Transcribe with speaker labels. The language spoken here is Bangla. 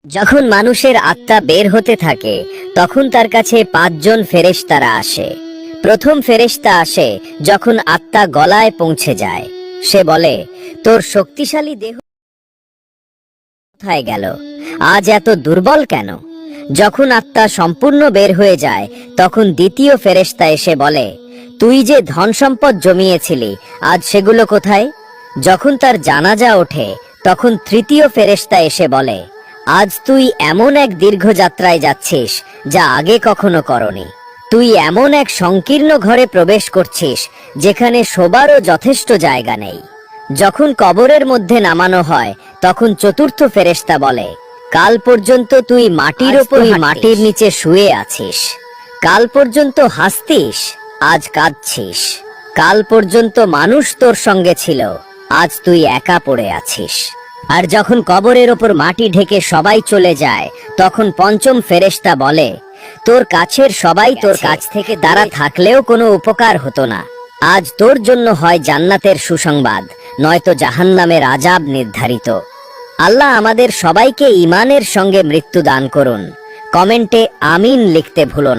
Speaker 1: যখন মানুষের আত্মা বের হতে থাকে তখন তার কাছে 5 জন ফেরেশতারা আসে। প্রথম ফেরেশতা আসে যখন আত্মা গলায় পৌঁছে যায়। সে বলে, তোর শক্তিশালী দেহ কোথায় গেল? আজ এত দুর্বল কেন? যখন আত্মা সম্পূর্ণ বের হয়ে যায় তখন দ্বিতীয় ফেরেশতা এসে বলে, তুই যে ধন সম্পদ জমিয়েছিলি আজ সেগুলো কোথায়? যখন তার জানাজা ওঠে তখন তৃতীয় ফেরেশতা এসে বলে, আজ তুই এমন এক দীর্ঘ যাত্রায় যাচ্ছিস যা আগে কখনো করনি। তুই এমন এক সংকীর্ণ ঘরে প্রবেশ করছিস যেখানে শোবারও যথেষ্ট জায়গা নেই। যখন কবরের মধ্যে নামানো হয় তখন চতুর্থ ফেরেশতা বলে, কাল পর্যন্ত তুই মাটির ওপর মাটির নিচে শুয়ে আছিস। কাল পর্যন্ত হাসতিস, আজ কাঁদছিস। কাল পর্যন্ত মানুষ তোর সঙ্গে ছিল, আজ তুই একা পড়ে আছিস। আর যখন কবরের ওপর মাটি ঢেকে সবাই চলে যায় তখন পঞ্চম ফেরেশতা বলে, তোর কাছের সবাই তোর কাছ থেকে তারা থাকলেও কোনো উপকার হতো না। আজ তোর জন্য হয় জান্নাতের সুসংবাদ, নয়তো জাহান্নামের আযাব নির্ধারিত। আল্লাহ আমাদের সবাইকে ঈমানের সঙ্গে মৃত্যু দান করুন। কমেন্টে আমিন লিখতে ভুলুন না।